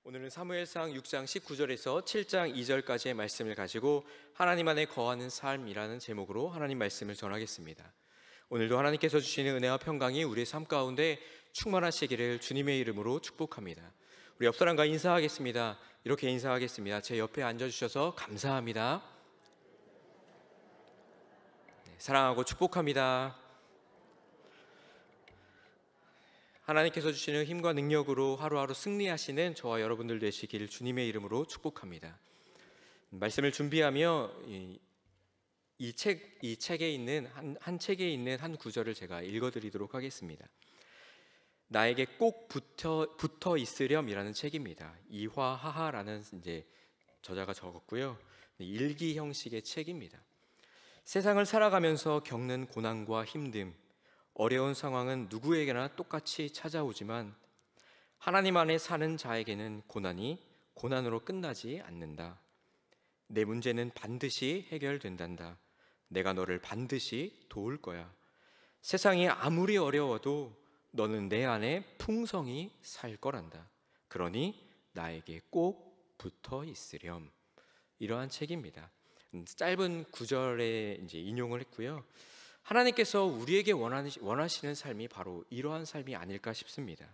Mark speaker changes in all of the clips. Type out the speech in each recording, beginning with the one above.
Speaker 1: 오늘은 사무엘상 6장 19절에서 7장 2절까지의 말씀을 가지고 하나님 안에 거하는 삶이라는 제목으로 하나님 말씀을 전하겠습니다. 오늘도 하나님께서 주시는 은혜와 평강이 우리의 삶 가운데 충만하시기를 주님의 이름으로 축복합니다. 우리 옆 사람과 인사하겠습니다. 이렇게 인사하겠습니다. 제 옆에 앉아주셔서 감사합니다. 사랑하고 축복합니다. 하나님께서 주시는 힘과 능력으로 하루하루 승리하시는 저와 여러분들 되시길 주님의 이름으로 축복합니다. 말씀을 준비하며 이 책에 있는 한 책에 있는 한 구절을 제가 읽어드리도록 하겠습니다. 나에게 꼭 붙어 있으렴이라는 책입니다. 이화하하라는 이제 저자가 적었고요. 일기 형식의 책입니다. 세상을 살아가면서 겪는 고난과 힘듦, 어려운 상황은 누구에게나 똑같이 찾아오지만 하나님 안에 사는 자에게는 고난이 고난으로 끝나지 않는다. 내 문제는 반드시 해결된단다. 내가 너를 반드시 도울 거야. 세상이 아무리 어려워도 너는 내 안에 풍성히 살 거란다. 그러니 나에게 꼭 붙어 있으렴. 이러한 책입니다. 짧은 구절에 이제 인용을 했고요. 하나님께서 우리에게 원하시는 삶이 바로 이러한 삶이 아닐까 싶습니다.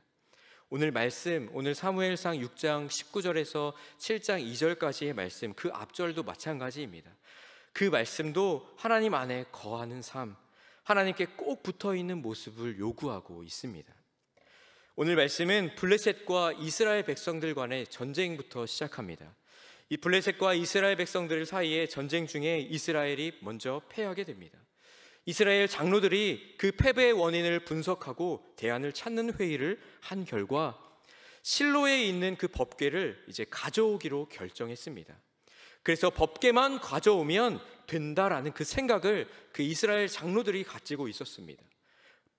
Speaker 1: 오늘 말씀, 오늘 사무엘상 6장 19절에서 7장 2절까지의 말씀, 그 앞절도 마찬가지입니다. 그 말씀도 하나님 안에 거하는 삶, 하나님께 꼭 붙어있는 모습을 요구하고 있습니다. 오늘 말씀은 블레셋과 이스라엘 백성들 간의 전쟁부터 시작합니다. 이 블레셋과 이스라엘 백성들 사이의 전쟁 중에 이스라엘이 먼저 패하게 됩니다. 이스라엘 장로들이 그 패배의 원인을 분석하고 대안을 찾는 회의를 한 결과 실로에 있는 그 법궤를 이제 가져오기로 결정했습니다. 그래서 법궤만 가져오면 된다라는 그 생각을 그 이스라엘 장로들이 가지고 있었습니다.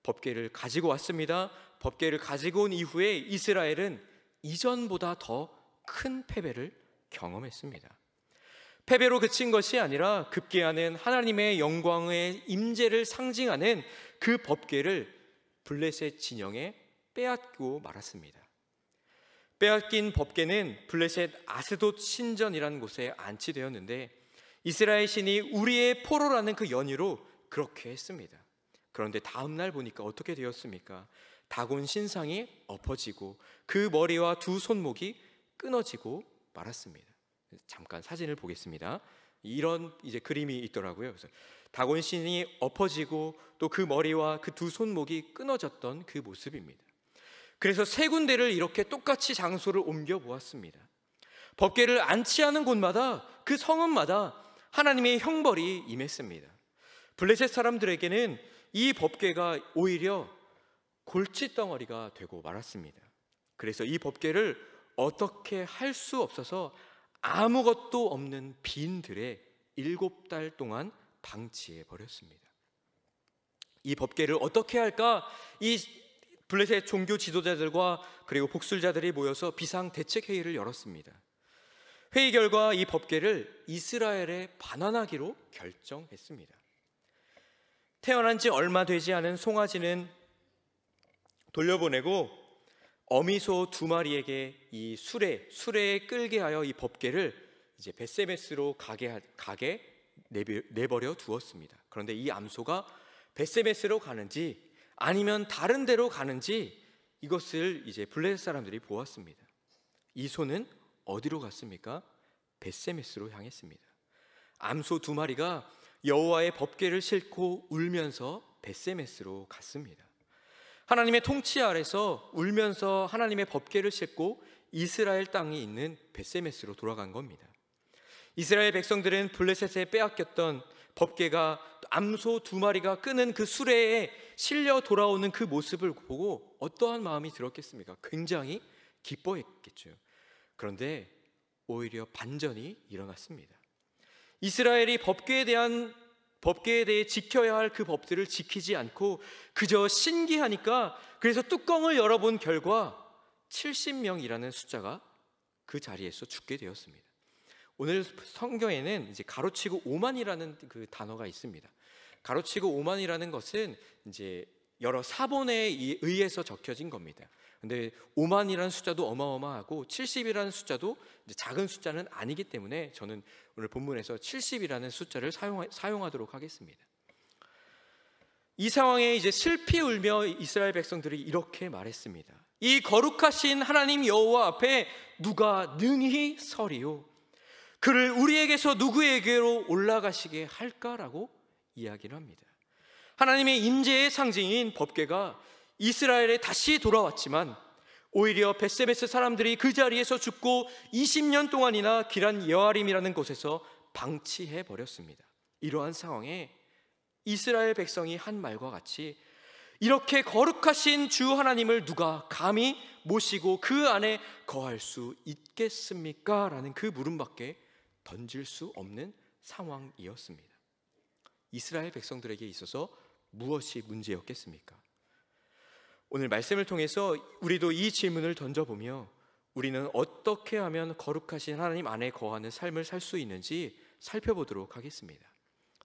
Speaker 1: 법궤를 가지고 왔습니다. 법궤를 가지고 온 이후에 이스라엘은 이전보다 더 큰 패배를 경험했습니다. 패배로 그친 것이 아니라 급기야는 하나님의 영광의 임재를 상징하는 그 법궤를 블레셋 진영에 빼앗고 말았습니다. 빼앗긴 법궤는 블레셋 아스돗 신전이라는 곳에 안치되었는데 이스라엘 신이 우리의 포로라는 그 연유로 그렇게 했습니다. 그런데 다음 날 보니까 어떻게 되었습니까? 다곤 신상이 엎어지고 그 머리와 두 손목이 끊어지고 말았습니다. 잠깐 사진을 보겠습니다. 이런 이제 그림이 있더라고요. 그래서 다곤 신이 엎어지고 또 그 머리와 그 두 손목이 끊어졌던 그 모습입니다. 그래서 세 군데를 이렇게 똑같이 장소를 옮겨 보았습니다. 법궤를 안치하는 곳마다 그 성읍마다 하나님의 형벌이 임했습니다. 블레셋 사람들에게는 이 법궤가 오히려 골칫덩어리가 되고 말았습니다. 그래서 이 법궤를 어떻게 할 수 없어서 아무것도 없는 빈들에 7달 동안 방치해 버렸습니다. 이 법궤를 어떻게 할까? 이 블레셋 종교 지도자들과 그리고 복술자들이 모여서 비상대책회의를 열었습니다. 회의 결과 이 법궤를 이스라엘에 반환하기로 결정했습니다. 태어난 지 얼마 되지 않은 송아지는 돌려보내고 어미소 2마리에게 이 수레에 끌게 하여 이 법궤를 이제 벳세메스로 가게 내버려 두었습니다. 그런데 이 암소가 벳세메스로 가는지 아니면 다른 데로 가는지 이것을 이제 블레셋 사람들이 보았습니다. 이 소는 어디로 갔습니까? 벳세메스로 향했습니다. 암소 2마리가 여호와의 법궤를 싣고 울면서 벳세메스로 갔습니다. 하나님의 통치 아래서 울면서 하나님의 법궤를 싣고 이스라엘 땅이 있는 벳세메스로 돌아간 겁니다. 이스라엘 백성들은 블레셋에 빼앗겼던 법궤가 암소 2마리가 끄는 그 수레에 실려 돌아오는 그 모습을 보고 어떠한 마음이 들었겠습니까? 굉장히 기뻐했겠죠. 그런데 오히려 반전이 일어났습니다. 이스라엘이 법궤에 대해 지켜야 할 그 법들을 지키지 않고 그저 신기하니까 그래서 뚜껑을 열어본 결과 70명이라는 숫자가 그 자리에서 죽게 되었습니다. 오늘 성경에는 이제 가로치고 5만이라는 그 단어가 있습니다. 가로치고 5만이라는 것은 이제 여러 사본에 의해서 적혀진 겁니다. 근데 5만이라는 숫자도 어마어마하고 70이라는 숫자도 작은 숫자는 아니기 때문에 저는 오늘 본문에서 70이라는 숫자를 사용하도록 하겠습니다. 이 상황에 이제 슬피 울며 이스라엘 백성들이 이렇게 말했습니다. 이 거룩하신 하나님 여호와 앞에 누가 능히 서리요? 그를 우리에게서 누구에게로 올라가시게 할까라고 이야기를 합니다. 하나님의 임재의 상징인 법궤가 이스라엘에 다시 돌아왔지만 오히려 벳세메스 사람들이 그 자리에서 죽고 20년 동안이나 기란 여아림이라는 곳에서 방치해 버렸습니다. 이러한 상황에 이스라엘 백성이 한 말과 같이 이렇게 거룩하신 주 하나님을 누가 감히 모시고 그 안에 거할 수 있겠습니까? 라는 그 물음밖에 던질 수 없는 상황이었습니다. 이스라엘 백성들에게 있어서 무엇이 문제였겠습니까? 오늘 말씀을 통해서 우리도 이 질문을 던져보며 우리는 어떻게 하면 거룩하신 하나님 안에 거하는 삶을 살 수 있는지 살펴보도록 하겠습니다.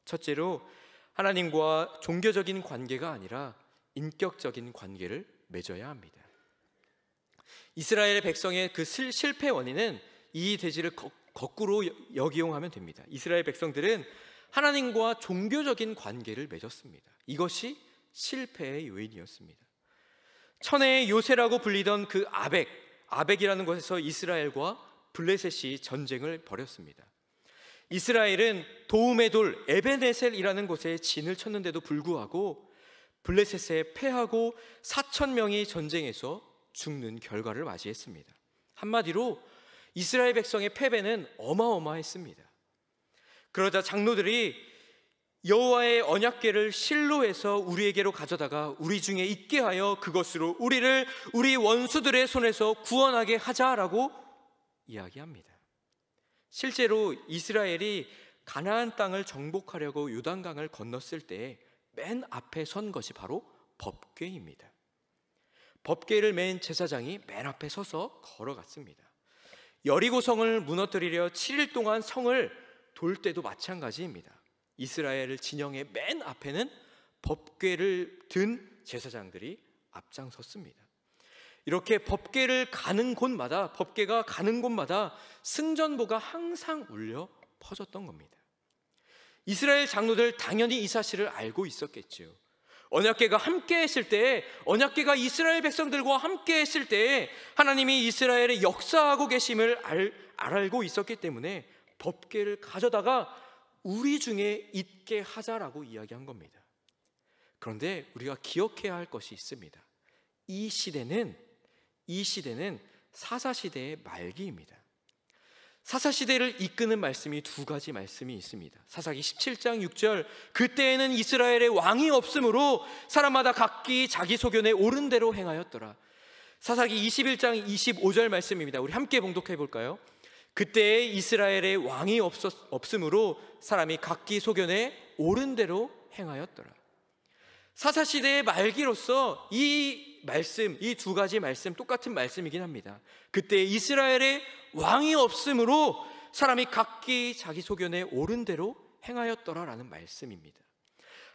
Speaker 1: 첫째로 하나님과 종교적인 관계가 아니라 인격적인 관계를 맺어야 합니다. 이스라엘 백성의 그 실패 원인은 이 대지를 거꾸로 역이용하면 됩니다. 이스라엘 백성들은 하나님과 종교적인 관계를 맺었습니다. 이것이 실패의 요인이었습니다. 천혜의 요새라고 불리던 그 아벡이라는 곳에서 이스라엘과 블레셋이 전쟁을 벌였습니다. 이스라엘은 도움의 돌 에벤에셀이라는 곳에 진을 쳤는데도 불구하고 블레셋에 패하고 4,000명이 전쟁에서 죽는 결과를 맞이했습니다. 한마디로 이스라엘 백성의 패배는 어마어마했습니다. 그러자 장로들이 여호와의 언약궤를 실로에서 우리에게로 가져다가 우리 중에 있게 하여 그것으로 우리를 우리 원수들의 손에서 구원하게 하자라고 이야기합니다. 실제로 이스라엘이 가나안 땅을 정복하려고 요단강을 건넜을 때 맨 앞에 선 것이 바로 법궤입니다. 법궤를 맨 제사장이 맨 앞에 서서 걸어갔습니다. 여리고성을 무너뜨리려 7일 동안 성을 돌 때도 마찬가지입니다. 이스라엘 진영의 맨 앞에는 법궤를 든 제사장들이 앞장섰습니다. 이렇게 법궤가 가는 곳마다 승전보가 항상 울려 퍼졌던 겁니다. 이스라엘 장로들 당연히 이 사실을 알고 있었겠죠. 언약궤가 함께 했을 때, 언약궤가 이스라엘 백성들과 함께 했을 때 하나님이 이스라엘의 역사하고 계심을 알고 있었기 때문에 법궤를 가져다가 우리 중에 있게 하자라고 이야기한 겁니다. 그런데 우리가 기억해야 할 것이 있습니다. 이 시대는 사사시대의 말기입니다. 사사시대를 이끄는 말씀이 두 가지 말씀이 있습니다. 사사기 17장 6절, 그때에는 이스라엘의 왕이 없으므로 사람마다 각기 자기 소견에 옳은 대로 행하였더라. 사사기 21장 25절 말씀입니다. 우리 함께 봉독해 볼까요? 그때 이스라엘의 왕이 없으므로 사람이 각기 소견에 옳은 대로 행하였더라. 사사시대의 말기로서 이 두 가지 말씀 똑같은 말씀이긴 합니다. 그때 이스라엘의 왕이 없으므로 사람이 각기 자기 소견에 옳은 대로 행하였더라라는 말씀입니다.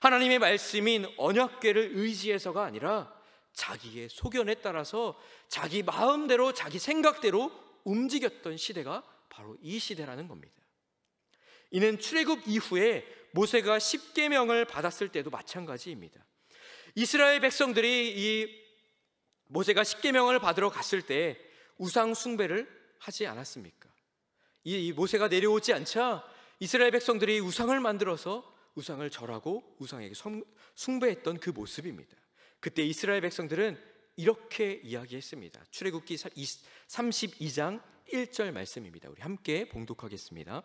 Speaker 1: 하나님의 말씀인 언약궤를 의지해서가 아니라 자기의 소견에 따라서 자기 마음대로 자기 생각대로 움직였던 시대가 바로 이 시대라는 겁니다. 이는 출애굽 이후에 모세가 십계명을 받았을 때도 마찬가지입니다. 이스라엘 백성들이 이 모세가 십계명을 받으러 갔을 때 우상 숭배를 하지 않았습니까? 이 모세가 내려오지 않자 이스라엘 백성들이 우상을 만들어서 우상을 절하고 우상에게 숭배했던 그 모습입니다. 그때 이스라엘 백성들은 이렇게 이야기했습니다. 출애굽기 32장 1절 말씀입니다. 우리 함께 봉독하겠습니다.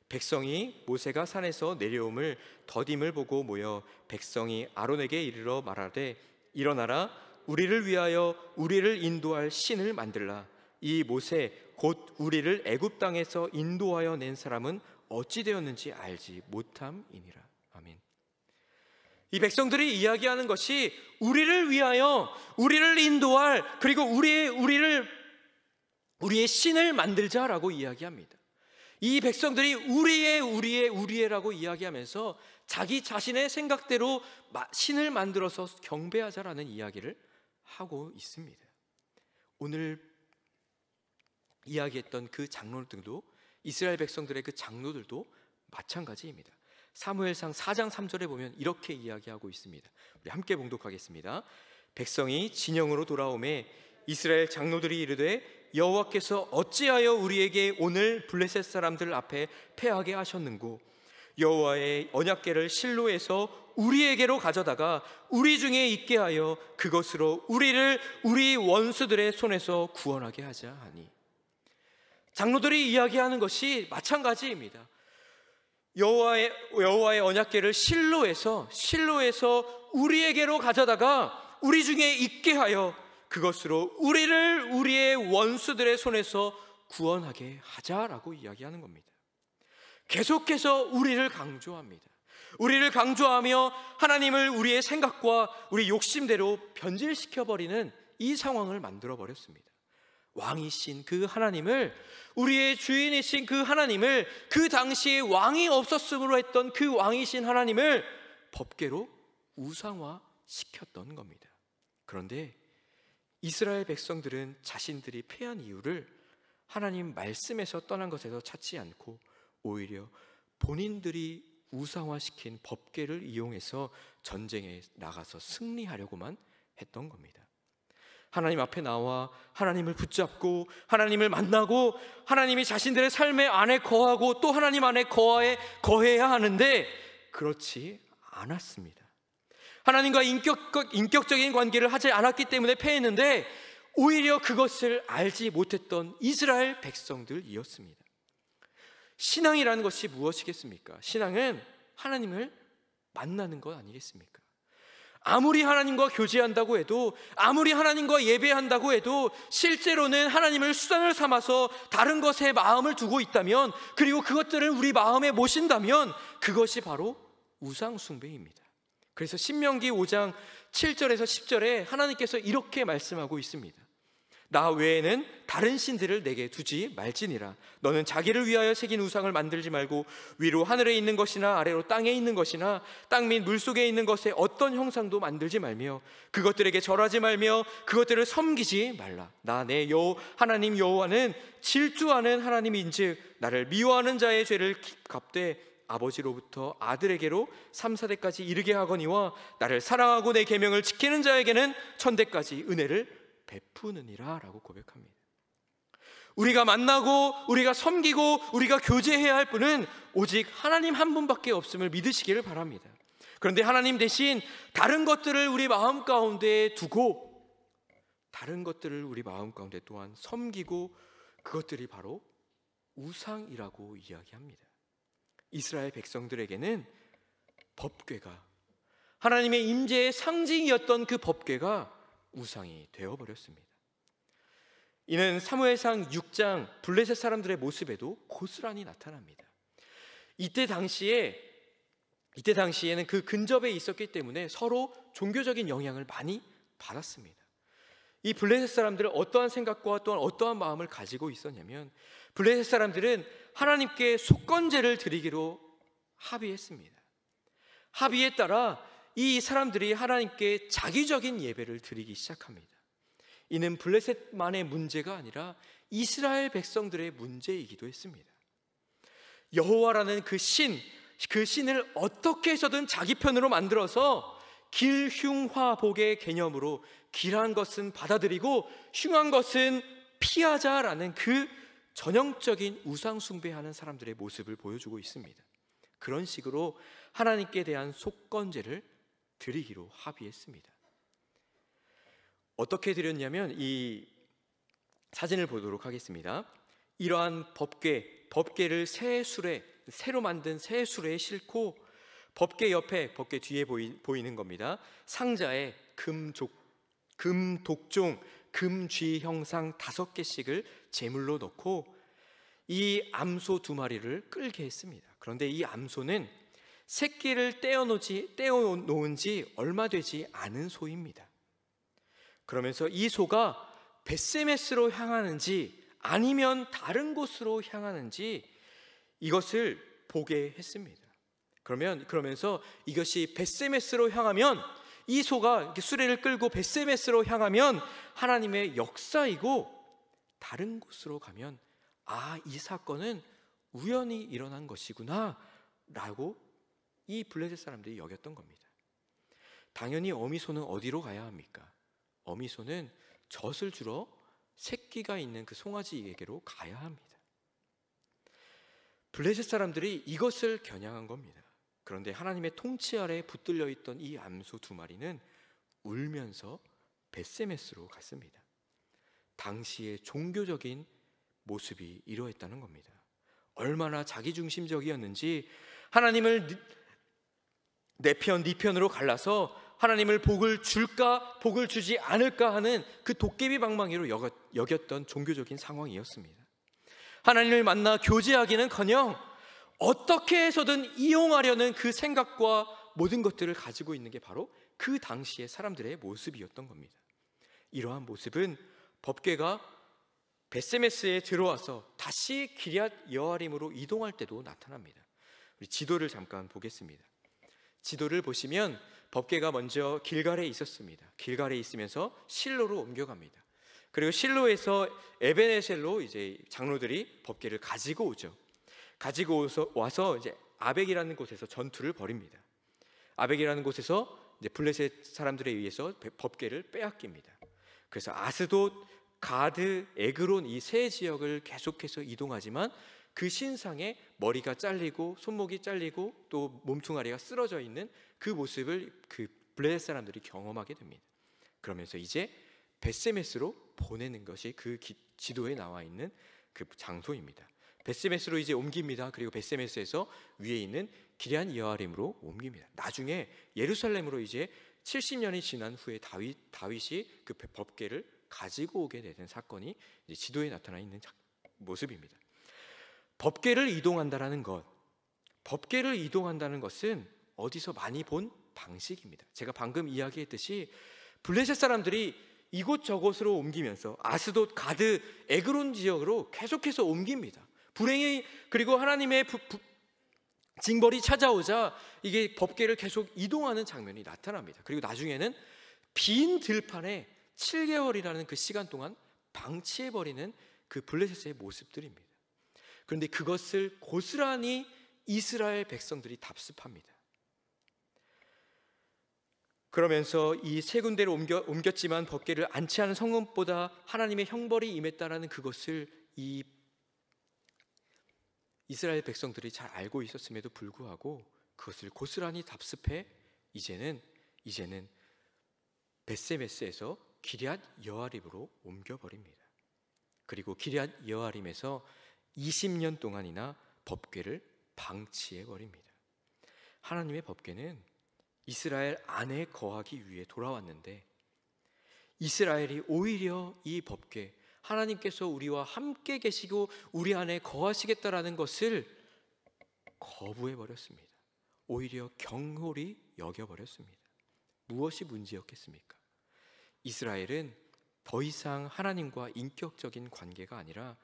Speaker 1: 백성이 모세가 산에서 내려옴을 더딤을 보고 모여 백성이 아론에게 이르러 말하되 일어나라, 우리를 위하여 우리를 인도할 신을 만들라. 이 모세 곧 우리를 애굽 땅에서 인도하여 낸 사람은 어찌 되었는지 알지 못함이니라. 아멘. 이 백성들이 이야기하는 것이 우리를 위하여 우리를 인도할, 그리고 우리의 신을 만들자라고 이야기합니다. 이 백성들이 우리의라고 이야기하면서 자기 자신의 생각대로 신을 만들어서 경배하자라는 이야기를 하고 있습니다. 오늘 이야기했던 그 장로들도, 이스라엘 백성들의 그 장로들도 마찬가지입니다. 사무엘상 4장 3절에 보면 이렇게 이야기하고 있습니다. 우리 함께 봉독하겠습니다. 백성이 진영으로 돌아오매 이스라엘 장로들이 이르되 여호와께서 어찌하여 우리에게 오늘 블레셋 사람들 앞에 패하게 하셨는고 여호와의 언약궤를 실로에서 우리에게로 가져다가 우리 중에 있게 하여 그것으로 우리를 우리 원수들의 손에서 구원하게 하자 하니. 장로들이 이야기하는 것이 마찬가지입니다. 여호와의 언약궤를 실로에서 우리에게로 가져다가 우리 중에 있게 하여 그것으로 우리를 우리의 원수들의 손에서 구원하게 하자라고 이야기하는 겁니다. 계속해서 우리를 강조합니다. 우리를 강조하며 하나님을 우리의 생각과 우리 욕심대로 변질시켜버리는 이 상황을 만들어버렸습니다. 왕이신 그 하나님을, 우리의 주인이신 그 하나님을, 그 당시에 왕이 없었으므로 했던 그 왕이신 하나님을 법궤로 우상화시켰던 겁니다. 그런데 이스라엘 백성들은 자신들이 패한 이유를 하나님 말씀에서 떠난 것에서 찾지 않고 오히려 본인들이 우상화시킨 법궤를 이용해서 전쟁에 나가서 승리하려고만 했던 겁니다. 하나님 앞에 나와 하나님을 붙잡고 하나님을 만나고 하나님이 자신들의 삶의 안에 거하고 또 하나님 안에 거해야 하는데 그렇지 않았습니다. 하나님과 인격적인 관계를 하지 않았기 때문에 패했는데 오히려 그것을 알지 못했던 이스라엘 백성들이었습니다. 신앙이라는 것이 무엇이겠습니까? 신앙은 하나님을 만나는 것 아니겠습니까? 아무리 하나님과 교제한다고 해도, 아무리 하나님과 예배한다고 해도 실제로는 하나님을 수단을 삼아서 다른 것에 마음을 두고 있다면, 그리고 그것들을 우리 마음에 모신다면 그것이 바로 우상 숭배입니다. 그래서 신명기 5장 7절에서 10절에 하나님께서 이렇게 말씀하고 있습니다. 나 외에는 다른 신들을 내게 두지 말지니라. 너는 자기를 위하여 새긴 우상을 만들지 말고 위로 하늘에 있는 것이나 아래로 땅에 있는 것이나 땅 및 물속에 있는 것에 어떤 형상도 만들지 말며 그것들에게 절하지 말며 그것들을 섬기지 말라. 나 내 하나님 여호와는 질투하는 하나님인즉 나를 미워하는 자의 죄를 갚되 아버지로부터 아들에게로 3, 4대까지 이르게 하거니와 나를 사랑하고 내 계명을 지키는 자에게는 천대까지 은혜를 베푸느니라 라고 고백합니다. 우리가 만나고 우리가 섬기고 우리가 교제해야 할 분은 오직 하나님 한 분밖에 없음을 믿으시기를 바랍니다. 그런데 하나님 대신 다른 것들을 우리 마음 가운데 두고 다른 것들을 우리 마음 가운데 또한 섬기고 그것들이 바로 우상이라고 이야기합니다. 이스라엘 백성들에게는 법궤가, 하나님의 임재의 상징이었던 그 법궤가 우상이 되어버렸습니다. 이는 사무엘상 6장 블레셋 사람들의 모습에도 고스란히 나타납니다. 이때 당시에는 그 근접에 있었기 때문에 서로 종교적인 영향을 많이 받았습니다. 이 블레셋 사람들은 어떠한 생각과 또한 어떠한 마음을 가지고 있었냐면, 블레셋 사람들은 하나님께 속건제를 드리기로 합의했습니다. 합의에 따라 이 사람들이 하나님께 자기적인 예배를 드리기 시작합니다. 이는 블레셋만의 문제가 아니라 이스라엘 백성들의 문제이기도 했습니다. 여호와라는 그 신을 어떻게 해서든 자기 편으로 만들어서 길흉화복의 개념으로 길한 것은 받아들이고 흉한 것은 피하자라는 그 전형적인 우상 숭배하는 사람들의 모습을 보여주고 있습니다. 그런 식으로 하나님께 대한 속건제를 드리기로 합의했습니다. 어떻게 드렸냐면 이 사진을 보도록 하겠습니다. 이러한 법궤를 새로 만든 새 수레에 싣고 법궤 옆에, 법궤 뒤에 보이는 겁니다. 상자에 금 독종, 금쥐 형상 5개씩을 제물로 넣고 이 암소 2마리를 끌게 했습니다. 그런데 이 암소는 새끼를 떼어놓은 지 얼마 되지 않은 소입니다. 그러면서 이 소가 벳세메스로 향하는지 아니면 다른 곳으로 향하는지 이것을 보게 했습니다. 그러면서 이것이 벳세메스로 향하면, 이 소가 수레를 끌고 벳세메스로 향하면 하나님의 역사이고, 다른 곳으로 가면 이 사건은 우연히 일어난 것이구나 라고 이 블레셋 사람들이 여겼던 겁니다. 당연히 어미소는 어디로 가야 합니까? 어미소는 젖을 주러 새끼가 있는 그 송아지에게로 가야 합니다. 블레셋 사람들이 이것을 겨냥한 겁니다. 그런데 하나님의 통치 아래에 붙들려 있던 이 암소 두 마리는 울면서 벳세메스로 갔습니다. 당시의 종교적인 모습이 이러했다는 겁니다. 얼마나 자기중심적이었는지, 하나님을 내 편, 네 편으로 갈라서 하나님을 복을 줄까 복을 주지 않을까 하는 그 도깨비 방망이로 여겼던 종교적인 상황이었습니다. 하나님을 만나 교제하기는커녕 어떻게 해서든 이용하려는 그 생각과 모든 것들을 가지고 있는 게 바로 그 당시의 사람들의 모습이었던 겁니다. 이러한 모습은 법궤가 벳세메스에 들어와서 다시 기럇 여아림으로 이동할 때도 나타납니다. 우리 지도를 잠깐 보겠습니다. 지도를 보시면 법궤가 먼저 길갈에 있었습니다. 길갈에 있으면서 실로로 옮겨갑니다. 그리고 실로에서 에베네셀로 이제 장로들이 법궤를 가지고 오죠. 가지고 와서 이제 아벡이라는 곳에서 전투를 벌입니다. 아벡이라는 곳에서 이제 블레셋 사람들에 의해서 법궤를 빼앗깁니다. 그래서 아스돗, 가드, 에그론 이 세 지역을 계속해서 이동하지만 그 신상에 머리가 잘리고 손목이 잘리고 또 몸뚱아리가 쓰러져 있는 그 모습을 그 블레셋 사람들이 경험하게 됩니다. 그러면서 이제 벳세메스로 보내는 것이 그 지도에 나와 있는 그 장소입니다. 벳세메스로 이제 옮깁니다. 그리고 벳세메스에서 위에 있는 기럇 여아림으로 옮깁니다. 나중에 예루살렘으로 이제 70년이 지난 후에 다윗이 그 법궤를 가지고 오게 되는 사건이 이제 지도에 나타나 있는 모습입니다. 법궤를 이동한다는 것은 어디서 많이 본 방식입니다. 제가 방금 이야기했듯이 블레셋 사람들이 이곳저곳으로 옮기면서 아스돗, 가드, 에그론 지역으로 계속해서 옮깁니다. 불행히, 그리고 하나님의 징벌이 찾아오자 이게 법궤를 계속 이동하는 장면이 나타납니다. 그리고 나중에는 빈 들판에 7개월이라는 그 시간 동안 방치해버리는 그 블레셋의 모습들입니다. 그런데 그것을 고스란히 이스라엘 백성들이 답습합니다. 그러면서 이 세 군데로 옮겼지만 법궤를 안치 않은 성읍보다 하나님의 형벌이 임했다라는 그것을 이 이스라엘 백성들이 잘 알고 있었음에도 불구하고 그것을 고스란히 답습해 이제는 벳세메스에서 기럇 여아림으로 옮겨버립니다. 그리고 기럇 여아림에서 20년 동안이나 법궤를 방치해버립니다. 하나님의 법궤는 이스라엘 안에 거하기 위해 돌아왔는데 이스라엘이 오히려 이 법궤, 하나님께서 우리와 함께 계시고 우리 안에 거하시겠다라는 것을 거부해버렸습니다. 오히려 경홀히 여겨버렸습니다. 무엇이 문제였겠습니까? 이스라엘은 더 이상 하나님과 인격적인 관계가 아니라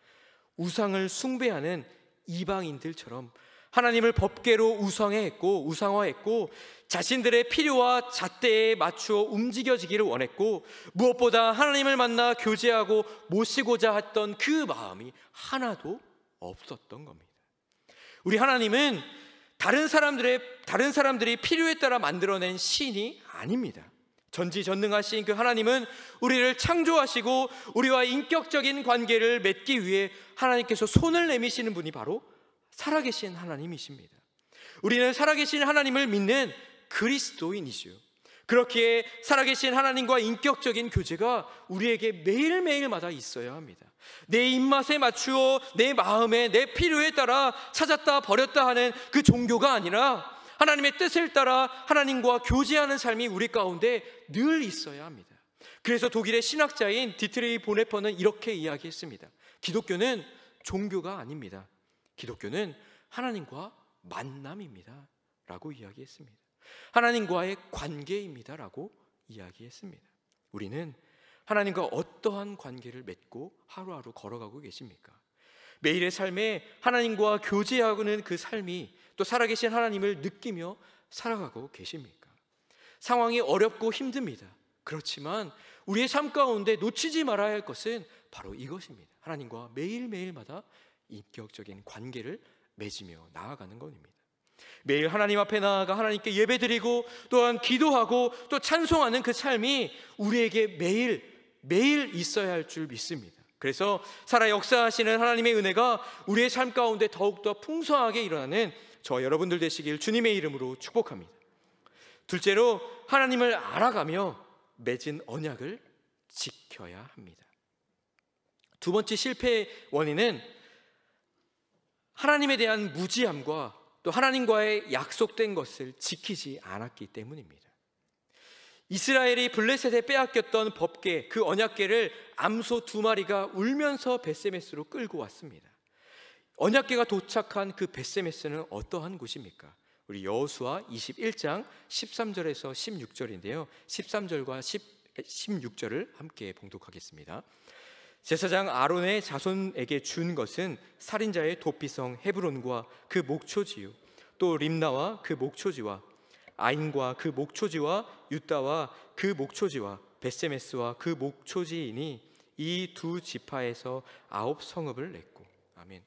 Speaker 1: 우상을 숭배하는 이방인들처럼 하나님을 법궤로 우상화했고 자신들의 필요와 잣대에 맞추어 움직여지기를 원했고 무엇보다 하나님을 만나 교제하고 모시고자 했던 그 마음이 하나도 없었던 겁니다. 우리 하나님은 다른 사람들이 필요에 따라 만들어낸 신이 아닙니다. 전지전능하신 그 하나님은 우리를 창조하시고 우리와 인격적인 관계를 맺기 위해 하나님께서 손을 내미시는 분이 바로 살아계신 하나님이십니다. 우리는 살아계신 하나님을 믿는 그리스도인이시요, 그렇기에 살아계신 하나님과 인격적인 교제가 우리에게 매일매일마다 있어야 합니다. 내 입맛에 맞추어 내 마음에 내 필요에 따라 찾았다 버렸다 하는 그 종교가 아니라 하나님의 뜻을 따라 하나님과 교제하는 삶이 우리 가운데 늘 있어야 합니다. 그래서 독일의 신학자인 디트리히 보네퍼는 이렇게 이야기했습니다. 기독교는 종교가 아닙니다. 기독교는 하나님과 만남입니다 라고 이야기했습니다. 하나님과의 관계입니다 라고 이야기했습니다. 우리는 하나님과 어떠한 관계를 맺고 하루하루 걸어가고 계십니까? 매일의 삶에 하나님과 교제하는 그 삶이 또 살아계신 하나님을 느끼며 살아가고 계십니까? 상황이 어렵고 힘듭니다. 그렇지만 우리의 삶 가운데 놓치지 말아야 할 것은 바로 이것입니다. 하나님과 매일매일마다 인격적인 관계를 맺으며 나아가는 것입니다. 매일 하나님 앞에 나아가 하나님께 예배드리고 또한 기도하고 또 찬송하는 그 삶이 우리에게 매일 있어야 할 줄 믿습니다. 그래서 살아 역사하시는 하나님의 은혜가 우리의 삶 가운데 더욱더 풍성하게 일어나는 저와 여러분들 되시길 주님의 이름으로 축복합니다. 둘째로, 하나님을 알아가며 맺은 언약을 지켜야 합니다. 두 번째 실패의 원인은 하나님에 대한 무지함과 또 하나님과의 약속된 것을 지키지 않았기 때문입니다. 이스라엘이 블레셋에 빼앗겼던 법궤, 그 언약궤를 암소 2마리가 울면서 벳세메스로 끌고 왔습니다. 언약궤가 도착한 그 벳세메스는 어떠한 곳입니까? 우리 여호수아 21장 13절에서 16절인데요 13절과 16절을 함께 봉독하겠습니다. 제사장 아론의 자손에게 준 것은 살인자의 도피성 헤브론과 그 목초지요, 또 림나와 그 목초지와 아인과 그 목초지와 유다와 그 목초지와 벳세메스와 그 목초지이니 이 두 지파에서 9성읍을 냈고. 아멘.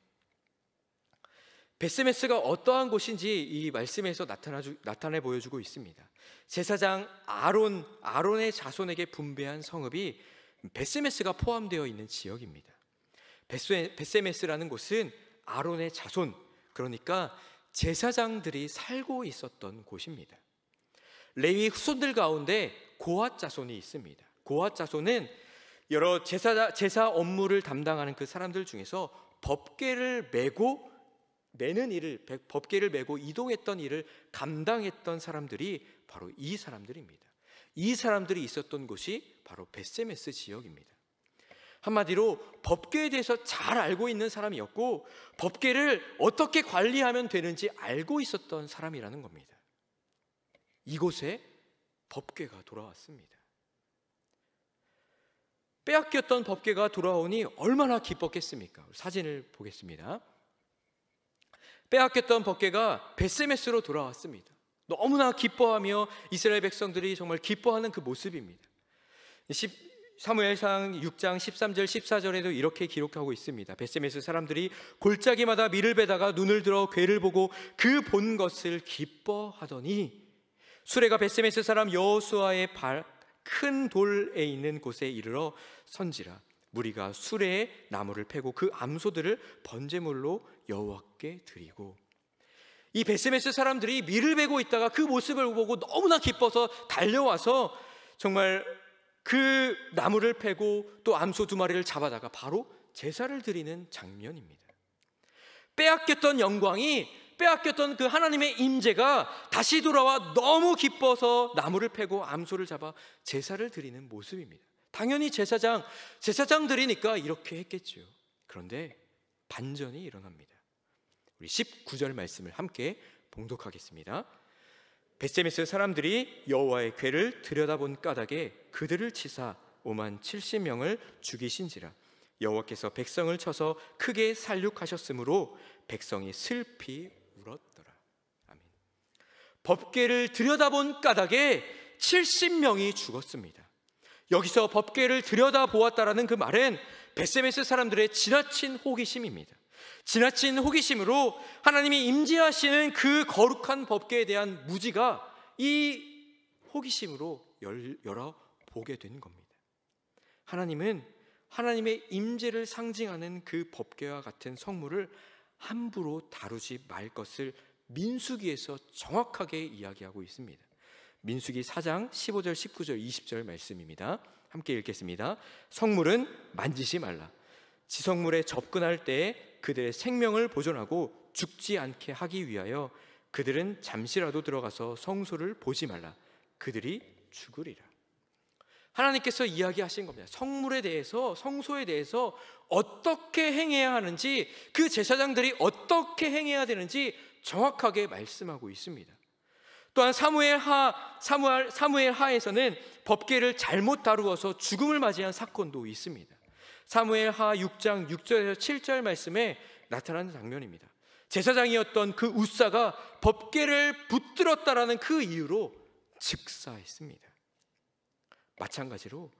Speaker 1: 벳세메스가 어떠한 곳인지 이 말씀에서 나타내 보여주고 있습니다. 제사장 아론의 자손에게 분배한 성읍이 벳세메스가 포함되어 있는 지역입니다. 벳세메스라는 곳은 아론의 자손, 그러니까 제사장들이 살고 있었던 곳입니다. 레위 후손들 가운데 고핫 자손이 있습니다. 고핫 자손은 여러 제사 업무를 담당하는 그 사람들 중에서 법궤를 메고 이동했던 일을 감당했던 사람들이 바로 이 사람들입니다. 이 사람들이 있었던 곳이 바로 벳세메스 지역입니다. 한마디로 법궤에 대해서 잘 알고 있는 사람이었고 법궤를 어떻게 관리하면 되는지 알고 있었던 사람이라는 겁니다. 이곳에 법궤가 돌아왔습니다. 빼앗겼던 법궤가 돌아오니 얼마나 기뻤겠습니까? 사진을 보겠습니다. 빼앗겼던 법궤가 벳세메스로 돌아왔습니다. 너무나 기뻐하며 이스라엘 백성들이 정말 기뻐하는 그 모습입니다. 사무엘상 6장 13절 14절에도 이렇게 기록하고 있습니다. 벳세메스 사람들이 골짜기마다 밀을 베다가 눈을 들어 궤를 보고 그 본 것을 기뻐하더니 수레가 벳세메스 사람 여호수아의 큰 돌에 있는 곳에 이르러 선지라. 무리가 수레에 나무를 패고 그 암소들을 번제물로 여호와께 드리고. 이 벳세메스 사람들이 밀을 베고 있다가 그 모습을 보고 너무나 기뻐서 달려와서 정말 그 나무를 패고 또 암소 2마리를 잡아다가 바로 제사를 드리는 장면입니다. 빼앗겼던 영광이, 빼앗겼던 그 하나님의 임재가 다시 돌아와 너무 기뻐서 나무를 패고 암소를 잡아 제사를 드리는 모습입니다. 당연히 제사장들이니까 이렇게 했겠죠. 그런데 반전이 일어납니다. 우리 19절 말씀을 함께 봉독하겠습니다. 벳세메스 사람들이 여호와의 궤를 들여다본 까닭에 그들을 치사 5만 70명을 죽이신지라. 여호와께서 백성을 쳐서 크게 살육하셨으므로 백성이 슬피 울었더라. 아멘. 법궤를 들여다본 까닭에 70명이 죽었습니다. 여기서 법궤를 들여다보았다라는 그 말은 벳세메스 사람들의 지나친 호기심입니다. 지나친 호기심으로 하나님이 임재하시는 그 거룩한 법궤에 대한 무지가 이 호기심으로 열어보게 된 겁니다. 하나님은 하나님의 임재를 상징하는 그 법궤와 같은 성물을 함부로 다루지 말 것을 민수기에서 정확하게 이야기하고 있습니다. 민수기 4장 15절, 19절, 20절 말씀입니다. 함께 읽겠습니다. 성물은 만지지 말라. 지성물에 접근할 때에 그들의 생명을 보존하고 죽지 않게 하기 위하여 그들은 잠시라도 들어가서 성소를 보지 말라. 그들이 죽으리라. 하나님께서 이야기하신 겁니다. 성물에 대해서, 성소에 대해서 어떻게 행해야 하는지, 그 제사장들이 어떻게 행해야 되는지 정확하게 말씀하고 있습니다. 또한 사무엘 하에서는 법궤를 잘못 다루어서 죽음을 맞이한 사건도 있습니다. 사무엘하 6장 6절에서 7절 말씀에 나타나는 장면입니다. 제사장이었던 그 웃사가 법궤를 붙들었다라는 그 이유로 즉사했습니다. 마찬가지로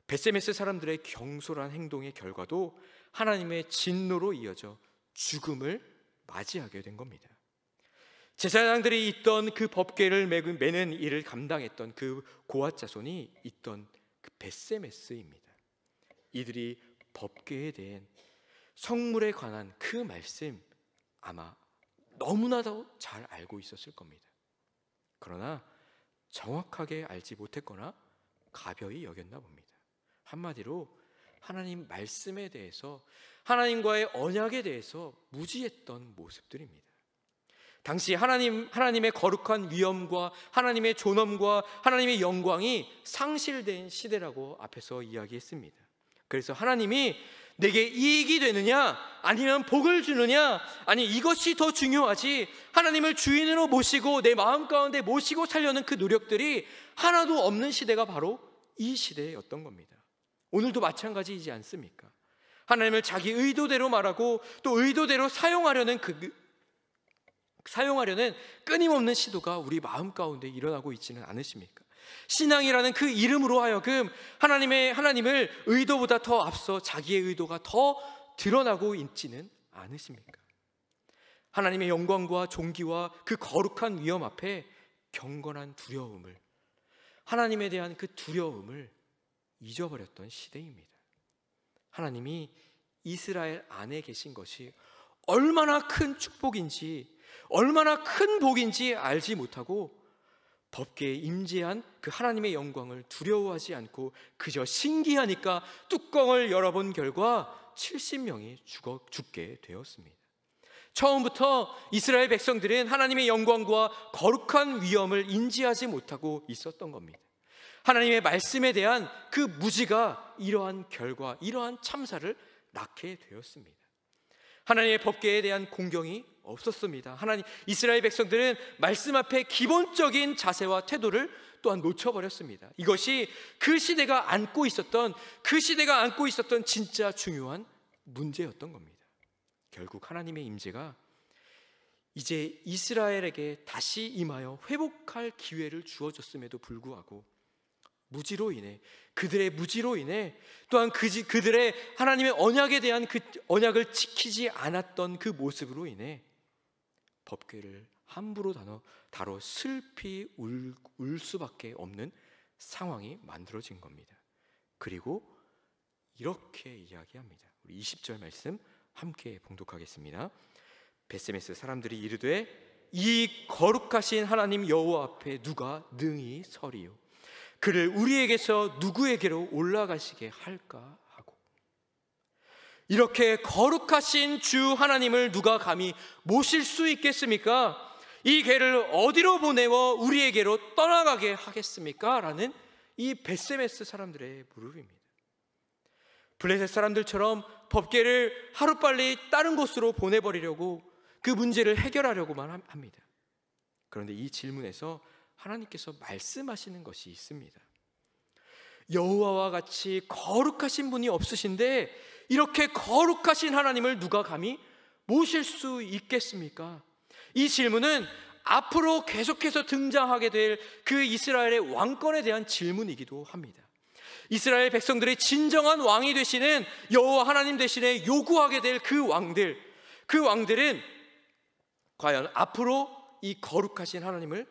Speaker 1: 벳세메스 사람들의 경솔한 행동의 결과도 하나님의 진노로 이어져 죽음을 맞이하게 된 겁니다. 제사장들이 있던 그 법궤를 매는 일을 감당했던 그 고앗 자손이 있던 그 벳세메스입니다. 이들이 법궤에 대한 성물에 관한 그 말씀 아마 너무나도 잘 알고 있었을 겁니다. 그러나 정확하게 알지 못했거나 가벼이 여겼나 봅니다. 한마디로 하나님 말씀에 대해서, 하나님과의 언약에 대해서 무지했던 모습들입니다. 당시 하나님의 거룩한 위엄과 하나님의 존엄과 하나님의 영광이 상실된 시대라고 앞에서 이야기했습니다. 그래서 하나님이 내게 이익이 되느냐 아니면 복을 주느냐, 아니 이것이 더 중요하지, 하나님을 주인으로 모시고 내 마음 가운데 모시고 살려는 그 노력들이 하나도 없는 시대가 바로 이 시대였던 겁니다. 오늘도 마찬가지이지 않습니까? 하나님을 자기 의도대로 말하고 또 의도대로 사용하려는 끊임없는 시도가 우리 마음 가운데 일어나고 있지는 않으십니까? 신앙이라는 그 이름으로 하여금 하나님을 의도보다 더 앞서 자기의 의도가 더 드러나고 있지는 않으십니까? 하나님의 영광과 존귀와 그 거룩한 위엄 앞에 경건한 두려움을, 하나님에 대한 그 두려움을 잊어버렸던 시대입니다. 하나님이 이스라엘 안에 계신 것이 얼마나 큰 축복인지, 얼마나 큰 복인지 알지 못하고 법궤에 임재한 그 하나님의 영광을 두려워하지 않고 그저 신기하니까 뚜껑을 열어본 결과 70명이 죽게 되었습니다. 처음부터 이스라엘 백성들은 하나님의 영광과 거룩한 위엄을 인지하지 못하고 있었던 겁니다. 하나님의 말씀에 대한 그 무지가 이러한 결과, 이러한 참사를 낳게 되었습니다. 하나님의 법궤에 대한 공경이 없었습니다. 이스라엘 백성들은 말씀 앞에 기본적인 자세와 태도를 또한 놓쳐버렸습니다. 이것이 그 시대가 안고 있었던 진짜 중요한 문제였던 겁니다. 결국 하나님의 임재가 이제 이스라엘에게 다시 임하여 회복할 기회를 주어졌음에도 불구하고 그들의 무지로 인해 또한 그들의 하나님의 언약에 대한 그 언약을 지키지 않았던 그 모습으로 인해 법궤를 함부로 다뤄 슬피 울 수밖에 없는 상황이 만들어진 겁니다. 그리고 이렇게 이야기합니다. 우리 20절 말씀 함께 봉독하겠습니다. 벳세메스 사람들이 이르되 이 거룩하신 하나님 여호와 앞에 누가 능히 서리요, 그를 우리에게서 누구에게로 올라가시게 할까 하고. 이렇게 거룩하신 주 하나님을 누가 감히 모실 수 있겠습니까? 이 개를 어디로 보내어 우리에게로 떠나가게 하겠습니까? 라는 이 벳세메스 사람들의 물음입니다. 블레셋 사람들처럼 법궤를 하루빨리 다른 곳으로 보내버리려고 그 문제를 해결하려고만 합니다. 그런데 이 질문에서 하나님께서 말씀하시는 것이 있습니다. 여호와와 같이 거룩하신 분이 없으신데 이렇게 거룩하신 하나님을 누가 감히 모실 수 있겠습니까? 이 질문은 앞으로 계속해서 등장하게 될 그 이스라엘의 왕권에 대한 질문이기도 합니다. 이스라엘 백성들의 진정한 왕이 되시는 여호와 하나님 대신에 요구하게 될 그 왕들은 과연 앞으로 이 거룩하신 하나님을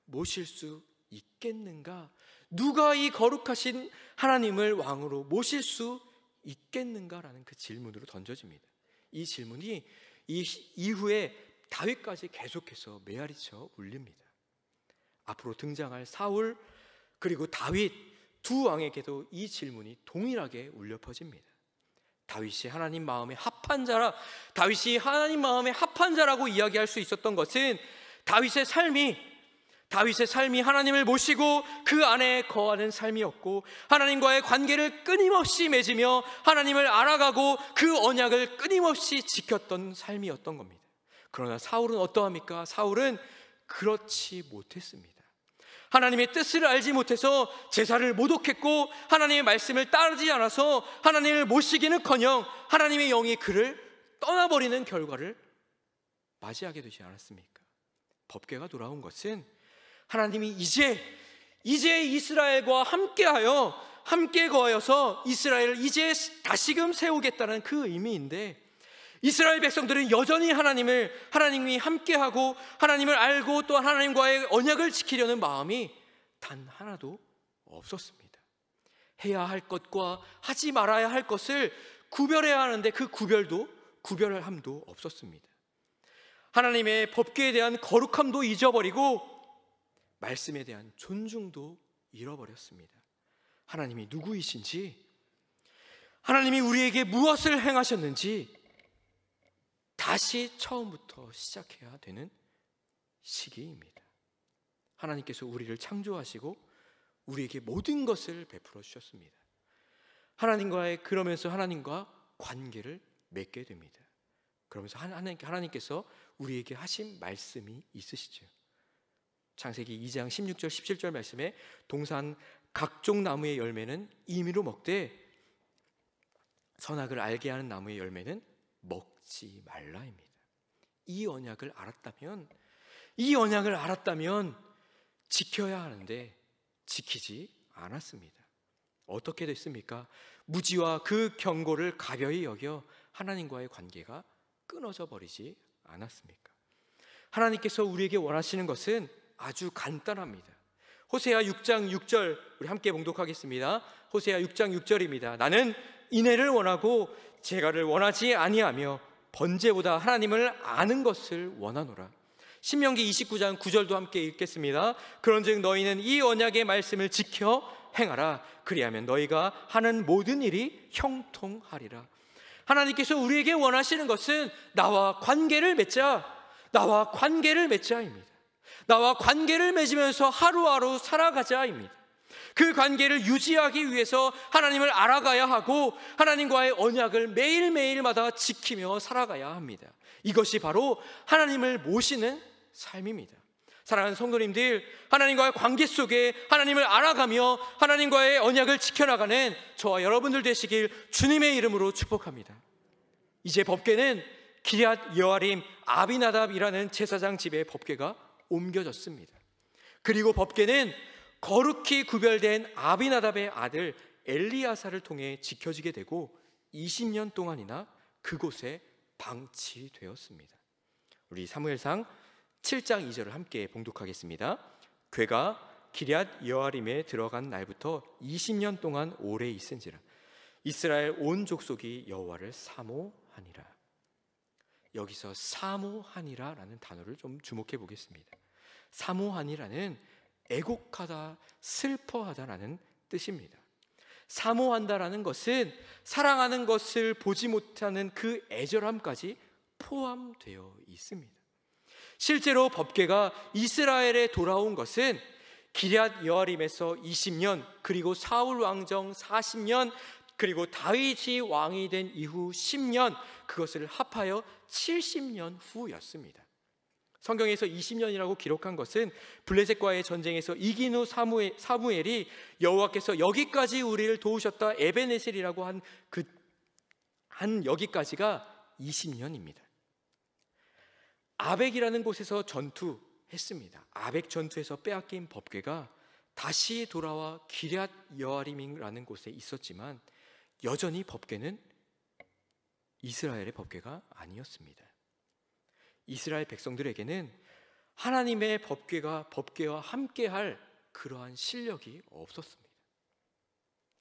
Speaker 1: 모실 수 있겠는가? 누가 이 거룩하신 하나님을 왕으로 모실 수 있겠는가라는 그 질문으로 던져집니다. 이 질문이 이후에 다윗까지 계속해서 메아리쳐 울립니다. 앞으로 등장할 사울 그리고 다윗 두 왕에게도 이 질문이 동일하게 울려 퍼집니다. 다윗이 하나님 마음에 합한 자라고 이야기할 수 있었던 것은 다윗의 삶이 하나님을 모시고 그 안에 거하는 삶이었고, 하나님과의 관계를 끊임없이 맺으며 하나님을 알아가고 그 언약을 끊임없이 지켰던 삶이었던 겁니다. 그러나 사울은 어떠합니까? 사울은 그렇지 못했습니다. 하나님의 뜻을 알지 못해서 제사를 모독했고 하나님의 말씀을 따르지 않아서 하나님을 모시기는커녕 하나님의 영이 그를 떠나버리는 결과를 맞이하게 되지 않았습니까? 법궤가 돌아온 것은 하나님이 이제 이스라엘과 함께 거하여서 이스라엘을 이제 다시금 세우겠다는 그 의미인데, 이스라엘 백성들은 여전히 하나님이 함께하고 하나님을 알고 또 하나님과의 언약을 지키려는 마음이 단 하나도 없었습니다. 해야 할 것과 하지 말아야 할 것을 구별해야 하는데 그 구별함도 없었습니다. 하나님의 법궤에 대한 거룩함도 잊어버리고 말씀에 대한 존중도 잃어버렸습니다. 하나님이 누구이신지, 하나님이 우리에게 무엇을 행하셨는지 다시 처음부터 시작해야 되는 시기입니다. 하나님께서 우리를 창조하시고 우리에게 모든 것을 베풀어 주셨습니다. 그러면서 하나님과 관계를 맺게 됩니다. 그러면서 하나님께서 우리에게 하신 말씀이 있으시죠. 창세기 2장 16절 17절 말씀에 동산 각종 나무의 열매는 임의로 먹되 선악을 알게 하는 나무의 열매는 먹지 말라입니다. 이 언약을 알았다면 지켜야 하는데 지키지 않았습니다. 어떻게 됐습니까? 무지와 그 경고를 가벼이 여겨 하나님과의 관계가 끊어져 버리지 않았습니까? 하나님께서 우리에게 원하시는 것은 아주 간단합니다. 호세아 6장 6절 우리 함께 봉독하겠습니다. 호세아 6장 6절입니다. 나는 인애를 원하고 재갈을 원하지 아니하며 번제보다 하나님을 아는 것을 원하노라. 신명기 29장 9절도 함께 읽겠습니다. 그런즉 너희는 이 언약의 말씀을 지켜 행하라. 그리하면 너희가 하는 모든 일이 형통하리라. 하나님께서 우리에게 원하시는 것은 나와 관계를 맺자입니다. 나와 관계를 맺으면서 하루하루 살아가자입니다. 그 관계를 유지하기 위해서 하나님을 알아가야 하고 하나님과의 언약을 매일매일마다 지키며 살아가야 합니다. 이것이 바로 하나님을 모시는 삶입니다. 사랑하는 성도님들, 하나님과의 관계 속에 하나님을 알아가며 하나님과의 언약을 지켜나가는 저와 여러분들 되시길 주님의 이름으로 축복합니다. 이제 법궤는 기럇 여아림 아비나답이라는 제사장 집에 법궤가 옮겨졌습니다. 그리고 법궤는 거룩히 구별된 아비나답의 아들 엘리야사를 통해 지켜지게 되고 20년 동안이나 그곳에 방치되었습니다. 우리 사무엘상 7장 2절을 함께 봉독하겠습니다. 궤가 기럇 여아림에 들어간 날부터 20년 동안 오래 있은지라 이스라엘 온 족속이 여호와를 사모하니라. 여기서 사모하니라라는 단어를 좀 주목해 보겠습니다. 사모하니라는 애곡하다, 슬퍼하다라는 뜻입니다. 사모한다라는 것은 사랑하는 것을 보지 못하는 그 애절함까지 포함되어 있습니다. 실제로 법궤가 이스라엘에 돌아온 것은 기럇 여아림에서 20년, 그리고 사울 왕정 40년, 그리고 다윗이 왕이 된 이후 10년, 그것을 합하여 70년 후였습니다. 성경에서 20년이라고 기록한 것은 블레셋과의 전쟁에서 이긴 후 사무엘이 여호와께서 여기까지 우리를 도우셨다 에베네셀이라고 한 여기까지가 20년입니다. 아벡이라는 곳에서 전투했습니다. 아벡 전투에서 빼앗긴 법궤가 다시 돌아와 기럇 여아림이라는 곳에 있었지만 여전히 법궤는 이스라엘의 법궤가 아니었습니다. 이스라엘 백성들에게는 하나님의 법궤와 함께할 그러한 실력이 없었습니다.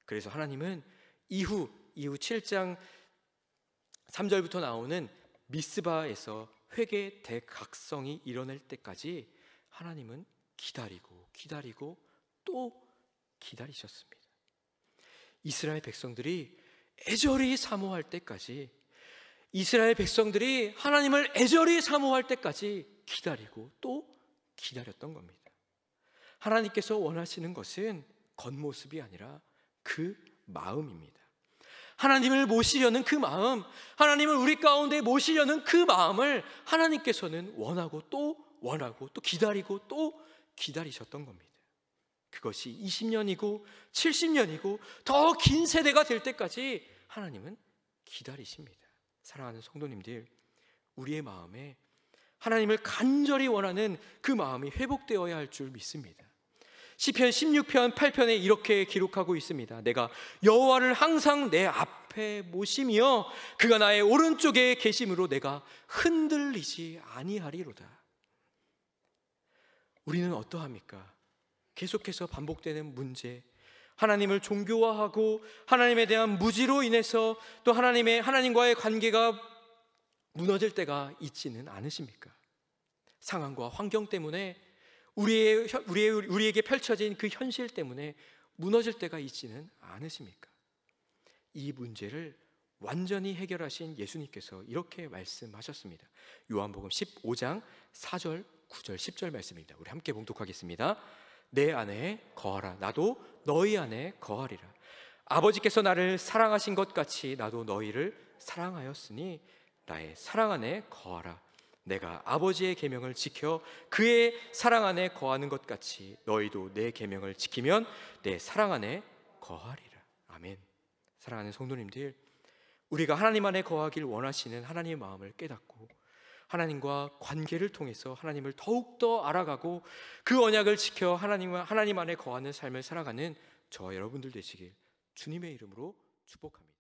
Speaker 1: 그래서 하나님은 이후 7장 3절부터 나오는 미스바에서 회개 대각성이 일어날 때까지 하나님은 기다리고 또 기다리셨습니다. 이스라엘 백성들이 애절히 사모할 때까지, 이스라엘 백성들이 하나님을 애절히 사모할 때까지 기다리고 또 기다렸던 겁니다. 하나님께서 원하시는 것은 겉모습이 아니라 그 마음입니다. 하나님을 모시려는 그 마음, 하나님을 우리 가운데 모시려는 그 마음을 하나님께서는 원하고 또 기다리고 또 기다리셨던 겁니다. 그것이 20년이고 70년이고 더 긴 세대가 될 때까지 하나님은 기다리십니다. 사랑하는 성도님들, 우리의 마음에 하나님을 간절히 원하는 그 마음이 회복되어야 할 줄 믿습니다. 시편 16편 8편에 이렇게 기록하고 있습니다. 내가 여호와를 항상 내 앞에 모시며 그가 나의 오른쪽에 계심으로 내가 흔들리지 아니하리로다. 우리는 어떠합니까? 계속해서 반복되는 문제, 하나님을 종교화하고 하나님에 대한 무지로 인해서 또 하나님과의 관계가 무너질 때가 있지는 않으십니까? 상황과 환경 때문에 우리에게 펼쳐진 그 현실 때문에 무너질 때가 있지는 않으십니까? 이 문제를 완전히 해결하신 예수님께서 이렇게 말씀하셨습니다. 요한복음 15장 4절, 9절, 10절 말씀입니다. 우리 함께 봉독하겠습니다. 내 안에 거하라. 나도 너희 안에 거하리라. 아버지께서 나를 사랑하신 것 같이 나도 너희를 사랑하였으니 나의 사랑 안에 거하라. 내가 아버지의 계명을 지켜 그의 사랑 안에 거하는 것 같이 너희도 내 계명을 지키면 내 사랑 안에 거하리라. 아멘. 사랑하는 성도님들, 우리가 하나님 안에 거하길 원하시는 하나님의 마음을 깨닫고 하나님과 관계를 통해서 하나님을 더욱더 알아가고 그 언약을 지켜 하나님 안에 거하는 삶을 살아가는 저와 여러분들 되시길 주님의 이름으로 축복합니다.